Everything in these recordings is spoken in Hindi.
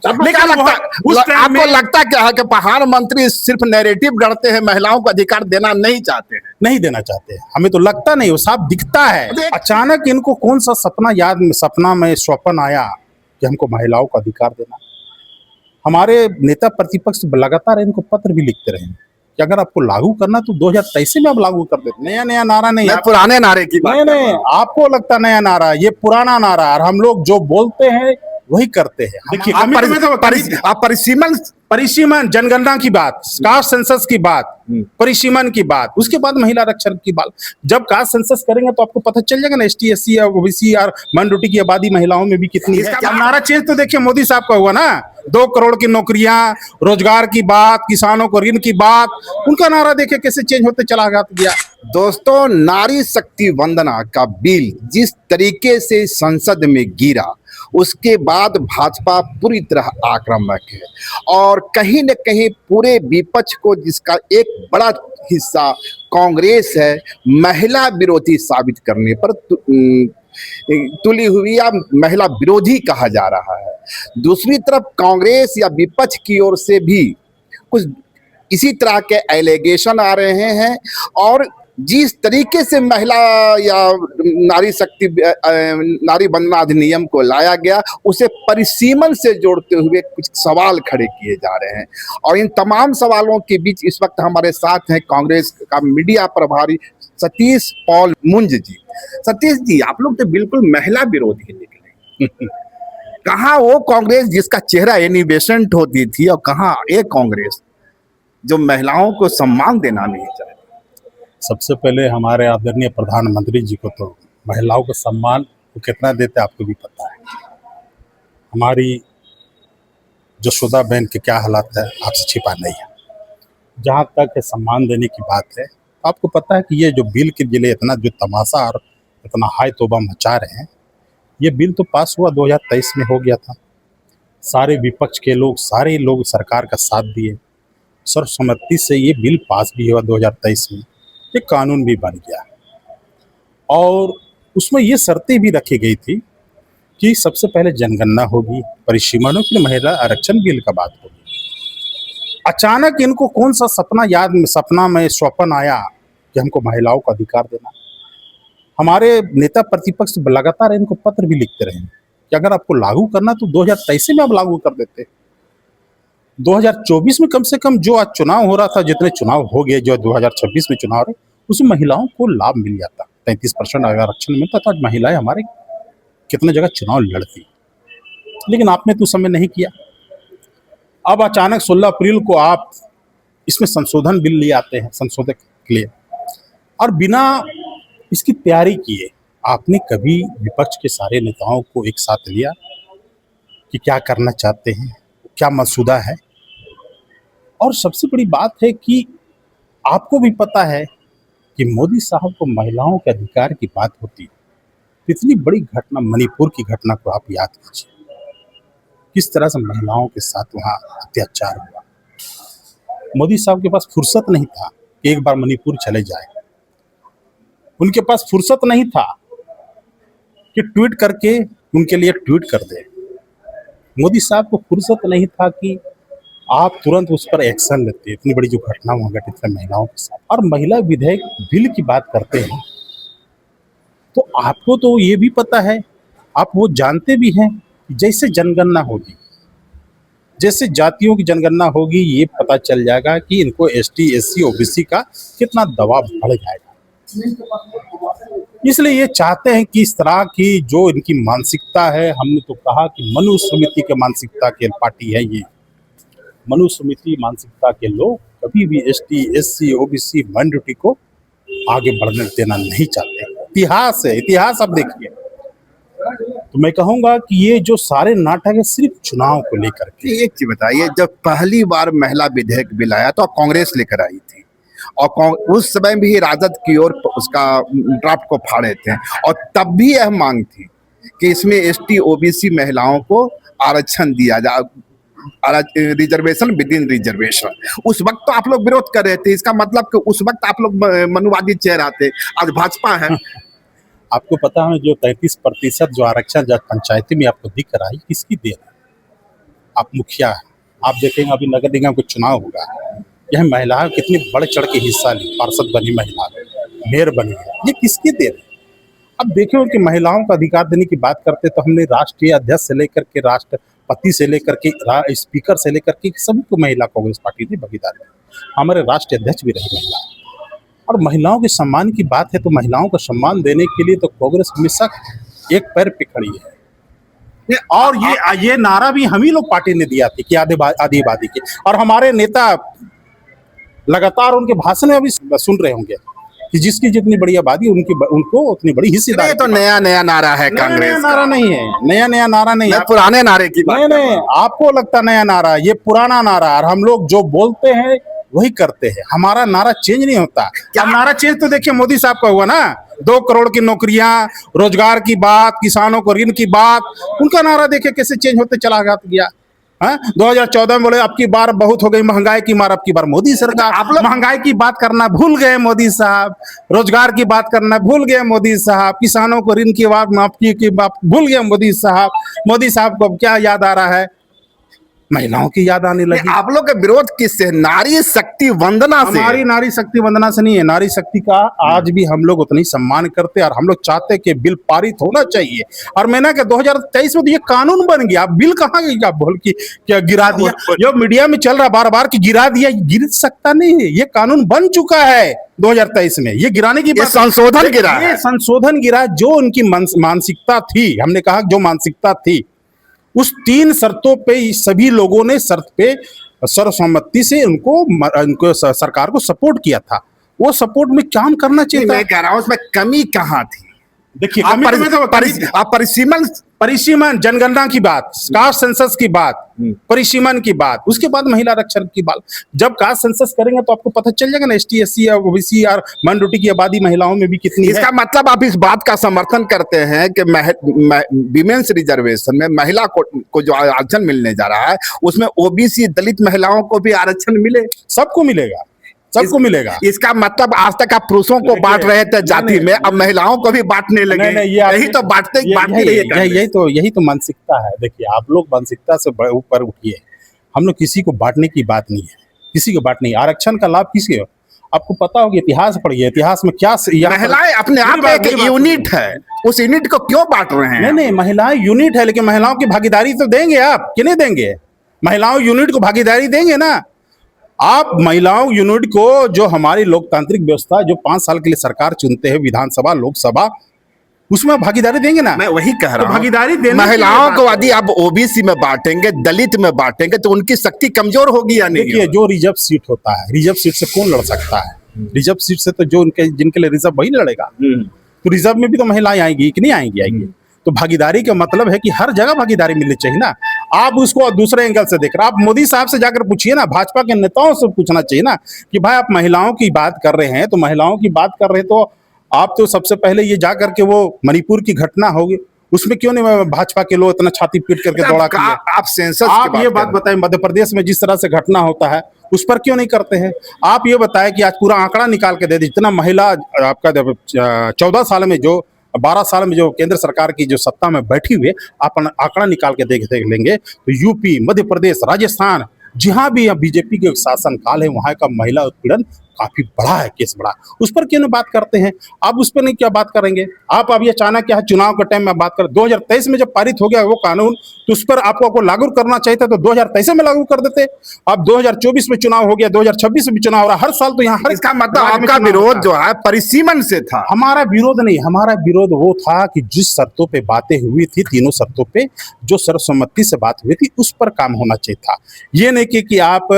आपको लगता क्या है कि प्रधानमंत्री सिर्फ नैरेटिव गढ़ते हैं, महिलाओं को अधिकार देना नहीं चाहते हैं? नहीं देना चाहते हैं, हमें तो लगता नहीं, वो साफ दिखता है। अचानक इनको कौन सा सपना में स्वप्न आया कि हमको महिलाओं का अधिकार देना। हमारे नेता प्रतिपक्ष लगातार इनको पत्र भी लिखते रहे कि अगर आपको लागू करना तो 2023 में आप लागू कर देते। नया नारा नहीं, पुराने नारे की बात नहीं, आपको लगता नया नारा, ये पुराना नारा। और हम लोग जो बोलते हैं वही करते हैं। देखिए, आप परिसीमन जनगणना की बात, कास्ट सेंसस की बात, परिसीमन की बात, उसके बाद महिला आरक्षण की बात। जब कास्ट सेंसस करेंगे तो आपको पता चल जाएगा ना एसटी एससी या ओबीसी और माइनॉरिटी की आबादी महिलाओं में भी कितनी है। नारा चेंज तो देखिए मोदी साहब का हुआ ना, 2 करोड़ की नौकरियां, रोजगार की बात, किसानों को ऋण की बात, उनका नारा देखिए कैसे चेंज होते चला गया। दोस्तों, नारी शक्ति वंदना का बिल जिस तरीके से संसद में गिरा, उसके बाद भाजपा पूरी तरह आक्रामक है और कहीं न कहीं पूरे विपक्ष को, जिसका एक बड़ा हिस्सा कांग्रेस है, महिला विरोधी साबित करने पर तुली हुई या महिला विरोधी कहा जा रहा है। दूसरी तरफ कांग्रेस या विपक्ष की ओर से भी कुछ इसी तरह के एलिगेशन आ रहे हैं और जिस तरीके से महिला या नारी वंदना अधिनियम को लाया गया, उसे परिसीमन से जोड़ते हुए कुछ सवाल खड़े किए जा रहे हैं। और इन तमाम सवालों के बीच इस वक्त हमारे साथ हैं कांग्रेस का मीडिया प्रभारी सतीश पॉल मुंज जी। सतीश जी, आप लोग तो बिल्कुल महिला विरोधी निकले। कहाँ वो कांग्रेस जिसका चेहरा एनिवेशेंट होती थी और कहाँ एक कांग्रेस जो महिलाओं को सम्मान देना नहीं चाहती? सबसे पहले हमारे आदरणीय प्रधानमंत्री जी को तो महिलाओं को सम्मान वो कितना देते आपको भी पता है। हमारी जशोदा बहन के क्या हालात है आपसे छिपा नहीं है। जहाँ तक सम्मान देने की बात है, आपको पता है कि ये जो बिल के लिए इतना जो तमाशा और इतना हाय तौबा मचा रहे हैं, ये बिल तो पास हुआ 2023 में हो गया था। सारे विपक्ष के लोग, सारे लोग सरकार का साथ दिए, सर्वसम्मति से ये बिल पास भी हुआ 2023 में। ये कानून भी बन गया और उसमें ये शर्तें भी रखी गई थी कि सबसे पहले जनगणना होगी, परिसीमनों की महिला आरक्षण बिल का बात होगी। अचानक इनको कौन सा सपना में स्वप्न आया कि हमको महिलाओं का अधिकार देना। हमारे नेता प्रतिपक्ष लगातार इनको पत्र भी लिखते रहे कि अगर आपको लागू करना तो 2023 में आप लागू कर देते। 2024 में कम से कम जो आज चुनाव हो रहा था, जितने चुनाव हो गए, जो 2026 में चुनाव रहे, उसमें महिलाओं को लाभ मिल जाता। 33% आरक्षण मिलता था, आज महिलाएं हमारे कितने जगह चुनाव लड़ती। लेकिन आपने तो समय नहीं किया। अब अचानक 16 अप्रैल को आप इसमें संशोधन बिल ले आते हैं संशोधन के लिए, और बिना इसकी तैयारी किए आपने कभी विपक्ष के सारे नेताओं को एक साथ लिया कि क्या करना चाहते हैं, क्या मसूदा है। और सबसे बड़ी बात है कि आपको भी पता है कि मोदी साहब को महिलाओं के अधिकार की बात होती है। इतनी बड़ी घटना, मणिपुर की घटना को आप याद कीजिए, किस तरह से महिलाओं के साथ वहाँ अत्याचार हुआ। मोदी साहब के पास फुर्सत नहीं था कि एक बार मणिपुर चले जाए। उनके पास फुर्सत नहीं था कि ट्वीट करके उनके लिए ट्वीट कर दे। मोदी साहब को फुर्सत नहीं था कि आप तुरंत उस पर एक्शन लेते। इतनी बड़ी जो घटना वहाँ घटित है महिलाओं के साथ, और महिला विधेयक बिल की बात करते हैं, तो आपको तो ये भी पता है, आप वो जानते भी हैं कि जैसे जनगणना होगी, जैसे जातियों की जनगणना होगी, ये पता चल जाएगा कि इनको एसटी एससी ओबीसी का कितना दबाव बढ़ जाएगा। इसलिए ये चाहते हैं कि इस तरह की जो इनकी मानसिकता है, हमने तो कहा कि मनु समिति के मानसिकता की पार्टी है ये। मनु समिति मानसिकता के लोग कभी भी एसटी एससी ओबीसी माइनॉरिटी को आगे बढ़ने देना नहीं चाहते। इतिहास है, इतिहास आप देखिए। तो मैं कहूंगा कि ये जो सारे नाटक है सिर्फ चुनाव को लेकर के। एक चीज बताइए, जब पहली बार महिला विधेयक बिल आया तो कांग्रेस लेकर आई थी और उस समय भी राजद की ओर उसका ड्राफ्ट को फाड़े थे, और तब भी यह मांग थी कि इसमें एसटी ओबीसी महिलाओं को आरक्षण दिया जाए, रिजर्वेशन विद इन रिजर्वेशन। उस वक्त तो आप लोग विरोध कर रहे थे। इसका मतलब कि उस वक्त आप लोग मनुवादी चेहरा थे, आज भाजपा है। आपको पता है जो 33% जो आरक्षण जब पंचायती में आपको दिख रहा है, किसकी देन है? आप मुखिया हैं, आप देखेंगे अभी नगर निगम का चुनाव होगा, यह महिलाएं कितनी बढ़ चढ़ के हिस्सा ली, पार्षद बनी महिला, मेयर बनी है, ये किसकी देन है? अब देखो कि महिलाओं का अधिकार देने की बात करते तो हमने राष्ट्रीय अध्यक्ष से लेकर के राष्ट्रपति से लेकर के स्पीकर से लेकर के सभी को महिला कांग्रेस पार्टी ने भागीदार किया। हमारे राष्ट्रीय अध्यक्ष भी रही महिला। और महिलाओं के सम्मान की बात है तो महिलाओं को सम्मान देने के लिए तो कांग्रेस हमेशा एक पैर पे खड़ी है। और ये नारा भी हम ही लोग पार्टी ने दिया था कि आदिवादी की, और हमारे नेता लगातार उनके भाषण में अभी सुन रहे होंगे कि जिसकी जितनी बड़ी आबादी उनको उतनी बड़ी हिस्सेदारी। तो नया नारा है कांग्रेस का। नारा नहीं है, नया नारा नहीं है, पुराने नारे की बात। नहीं, आपको लगता नया नारा, ये पुराना नारा। और हम लोग जो बोलते हैं वही करते हैं, हमारा नारा चेंज नहीं होता। अब नारा चेंज तो देखिए मोदी साहब का हुआ ना, 2 करोड़ की नौकरियां, रोजगार की बात, किसानों को ऋण की बात, उनका नारा देखिए कैसे चेंज होते चला गया। 2014 में बोले अब की बार बहुत हो गई महंगाई की मार, अब की बार मोदी सरकार। आप लोग महंगाई की बात करना भूल गए मोदी साहब, रोजगार की बात करना भूल गए मोदी साहब, किसानों को ऋण की बात माफी की बात भूल गए मोदी साहब। मोदी साहब को अब क्या याद आ रहा है? महिलाओं की याद आने लगी। आप लोग का विरोध किससे? नारी शक्ति वंदना से? हमारी नारी शक्ति वंदना से नहीं है, नारी शक्ति का आज भी हम लोग उतना ही सम्मान करते हैं और हम लोग चाहते हैं कि बिल पारित होना चाहिए। और मैंने कहा 2023 में तो ये कानून बन गया, बिल कहाँ गया बोल की क्या गिरा दिया? जो मीडिया में चल रहा बार बार कि गिरा दिया, गिर सकता नहीं है, ये कानून बन चुका है 2023 में। ये गिराने की बात, संशोधन गिरा है, संशोधन गिरा। जो उनकी मानसिकता थी, हमने कहा जो मानसिकता थी उस 3 शर्तों पे सभी लोगों ने शर्त पे सर्वसम्मति से उनको सरकार को सपोर्ट किया था। वो सपोर्ट में काम करना चाहिए। मैं कह रहा हूं उसमें कमी कहाँ थी? देखिए परिसीमन, जनगणना की बात, कास्ट सेंसस की बात, परिसीमन की बात, उसके बाद महिला आरक्षण की बात। जब कास्ट सेंसस करेंगे तो आपको पता चल जाएगा ना ST SC या OBC और माइनॉरिटी की आबादी महिलाओं में भी कितनी है। इसका मतलब आप इस बात का समर्थन करते हैं कि विमेंस रिजर्वेशन में महिला को जो आरक्षण मिलने जा रहा है उसमें OBC दलित महिलाओं को भी आरक्षण मिले? सबको मिलेगा, सबको मिलेगा। इसका मतलब आज तक आप पुरुषों को बांट रहे थे जाति में, अब महिलाओं को भी बांटने लगे। यही तो यही तो मानसिकता है। देखिए आप लोग मानसिकता से ऊपर उठिए, हम लोग किसी को बांटने की बात नहीं है, किसी को बांटने। आरक्षण का लाभ किसी हो, आपको पता होगा, इतिहास पढ़िए, इतिहास में क्या महिलाएं अपने आप में एक यूनिट है, उस यूनिट को क्यों बांट रहे हैं? नहीं, महिलाएं यूनिट है, लेकिन महिलाओं की भागीदारी तो देंगे आप, क्यों नहीं देंगे? महिलाओं यूनिट को भागीदारी देंगे ना आप। महिलाओं यूनिट को, जो हमारी लोकतांत्रिक व्यवस्था जो 5 साल के लिए सरकार चुनते हैं, विधानसभा लोकसभा, उसमें भागीदारी देंगे ना। मैं वही कह रहा हूं, भागीदारी देने महिलाओं को यदि आप OBC में बांटेंगे, दलित में बांटेंगे तो उनकी शक्ति कमजोर होगी या नहीं? देखिए जो रिजर्व सीट होता है, रिजर्व सीट से कौन लड़ सकता है? रिजर्व सीट से तो जो जिनके लिए रिजर्व वही लड़ेगा। तो रिजर्व में भी तो महिलाएं आएंगी कि नहीं आएंगी? तो भागीदारी का मतलब है कि हर जगह भागीदारी मिलनी चाहिए ना। आप उसको दूसरे एंगल से देख रहे हैं। आप मोदी साहब से जाकर पूछिए ना, भाजपा के नेताओं से पूछना चाहिए ना कि भाई आप महिलाओं की बात कर रहे हैं, तो महिलाओं की बात कर रहे हैं तो आप तो सबसे पहले ये जाकर के वो मणिपुर की घटना होगी उसमें क्यों नहीं भाजपा के लोग इतना छाती पीट करके दौड़ा किए? आप सेंसस आप ये बात बताएं, मध्य प्रदेश में जिस तरह से घटना होता है उस पर क्यों नहीं करते हैं? आप ये बताएं कि आज पूरा आंकड़ा निकाल के दे, जितना महिला आपका 14 साल में जो 12 साल में जो केंद्र सरकार की जो सत्ता में बैठी हुई है, आप आंकड़ा निकाल के देख लेंगे तो यूपी, मध्य प्रदेश, राजस्थान, जहां भी बीजेपी के शासन काल है वहां का महिला उत्पीड़न काफी बड़ा है, केस बड़ा। उस पर क्यों नहीं बात करते हैं आप? उस पर नहीं क्या बात करेंगे आप? अब ये अचानक क्या चुनाव के टाइम में बात कर, 2023 में जब पारित हो गया वो कानून तो उस पर आपको लागू करना चाहिए था, तो 2023 में लागू कर देते। अब 2024 में चुनाव हो गया, 2026 में चुनाव हो रहा, हर साल तो यहाँ। इसका मतलब आपका विरोध जो है परिसीमन से था? हमारा विरोध नहीं, हमारा विरोध वो था कि जिस शर्तों पे बातें हुई थी, तीनों शर्तों पे जो सर्वसम्मति से बात हुई थी उस पर काम होना चाहिए था। ये नहीं कि आप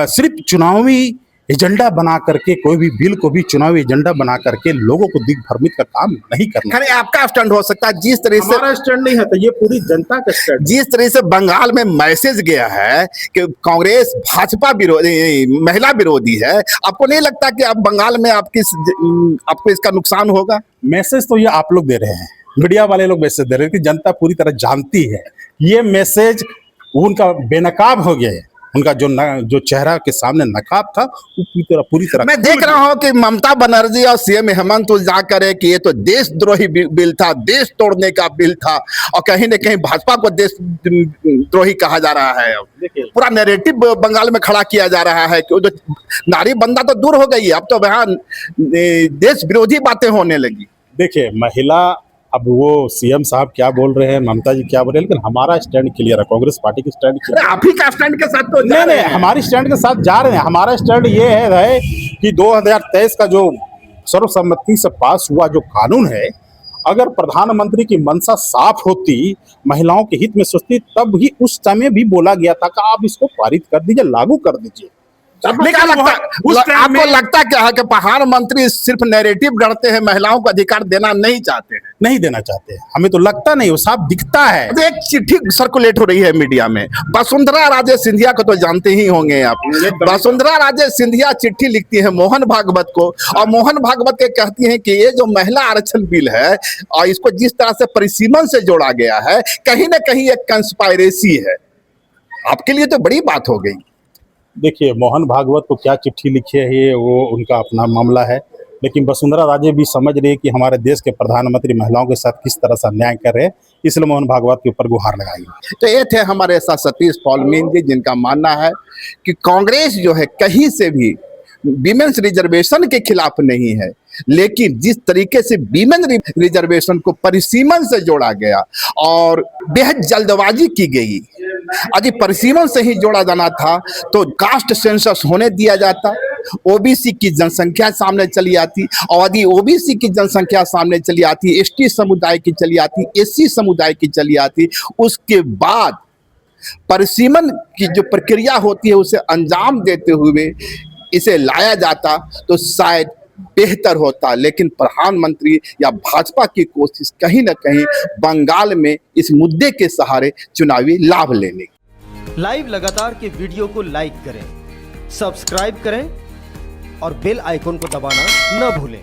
सिर्फ चुनावी एजेंडा बना करके कोई भी बिल को भी चुनावी एजेंडा बना करके लोगों को दिग्भ्रमित का काम नहीं करना। खैर आपका स्टैंड हो सकता है, जिस तरह से हमारा स्टैंड नहीं है तो ये पूरी जनता का स्टैंड। जिस तरह से बंगाल में मैसेज गया है कि कांग्रेस भाजपा विरोधी, महिला विरोधी है, आपको नहीं लगता कि अब बंगाल में आपको इसका नुकसान होगा? मैसेज तो ये आप लोग दे रहे हैं, मीडिया वाले लोग मैसेज दे रहे हैं कि जनता पूरी तरह जानती है। ये मैसेज उनका बेनकाब हो गया है, उनका जो चेहरा के सामने नकाब था वो पूरी तरह मैं देख रहा हूं कि ममता बनर्जी और सीएम हेमंत उल्लेख करे कि ये तो देशद्रोही बिल था, देश तोड़ने का बिल था, और कहीं न कहीं भाजपा को देशद्रोही कहा जा रहा है। पूरा नैरेटिव बंगाल में खड़ा किया जा रहा है कि जो नारी बंदा तो दूर हो गई है, अब तो वहां देश विरोधी बातें होने लगी। देखिए, महिला, अब वो सीएम साहब क्या बोल रहे हैं, ममता जी क्या बोल रहे हैं, लेकिन हमारा स्टैंड क्लियर है, कांग्रेस पार्टी की स्टैंड क्लियर है। आप ही का स्टैंड के साथ तो नहीं, हमारी स्टैंड के साथ जा रहे हैं। हमारा स्टैंड ये है कि 2023 का जो सर्वसम्मति से पास हुआ जो कानून है, अगर प्रधानमंत्री की मंशा साफ होती, महिलाओं के हित में सोचती, तब ही उस समय भी बोला गया था कि आप इसको पारित कर दीजिए, लागू कर दीजिए। आपको लगता क्या है कि प्रधानमंत्री सिर्फ नैरेटिव गढ़ते हैं, महिलाओं को अधिकार देना नहीं चाहते हैं? नहीं देना चाहते, हमें तो लगता नहीं, वो साफ दिखता है। एक चिट्ठी सर्कुलेट हो रही है मीडिया में, वसुंधरा राजे सिंधिया को तो जानते ही होंगे आप। वसुंधरा राजे सिंधिया चिट्ठी लिखती है मोहन भागवत को, और मोहन भागवत के कहती हैं कि ये जो महिला आरक्षण बिल है और इसको जिस तरह से परिसीमन से जोड़ा गया है, कहीं ना कहीं एक कंस्पायरेसी है। आपके लिए तो बड़ी बात हो गई। देखिए, मोहन भागवत को क्या चिट्ठी लिखी है वो उनका अपना मामला है, लेकिन वसुंधरा राजे भी समझ रही है कि हमारे देश के प्रधानमंत्री महिलाओं के साथ किस तरह से अन्याय कर रहे हैं, इसलिए मोहन भागवत के ऊपर गुहार लगाई। तो ये थे हमारे साथ सतीश पॉलमीन जी, जिनका मानना है कि कांग्रेस जो है कहीं से भी विमेंस रिजर्वेशन के खिलाफ नहीं है, लेकिन जिस तरीके से विमेन रिजर्वेशन को परिसीमन से जोड़ा गया और बेहद जल्दबाजी की गई, यदि परिसीमन से ही जोड़ा जाना था तो कास्ट सेंसस होने दिया जाता, ओबीसी की जनसंख्या सामने चली आती, और यदि ओबीसी की जनसंख्या सामने चली आती, एसटी समुदाय की चली आती, एससी समुदाय की चली आती, उसके बाद परिसीमन की जो प्रक्रिया होती है उसे अंजाम देते हुए इसे लाया जाता तो शायद बेहतर होता। लेकिन प्रधानमंत्री या भाजपा की कोशिश कहीं ना कहीं बंगाल में इस मुद्दे के सहारे चुनावी लाभ लेने। लाइव लगातार के वीडियो को लाइक करें, सब्सक्राइब करें और बेल आइकन को दबाना न भूलें।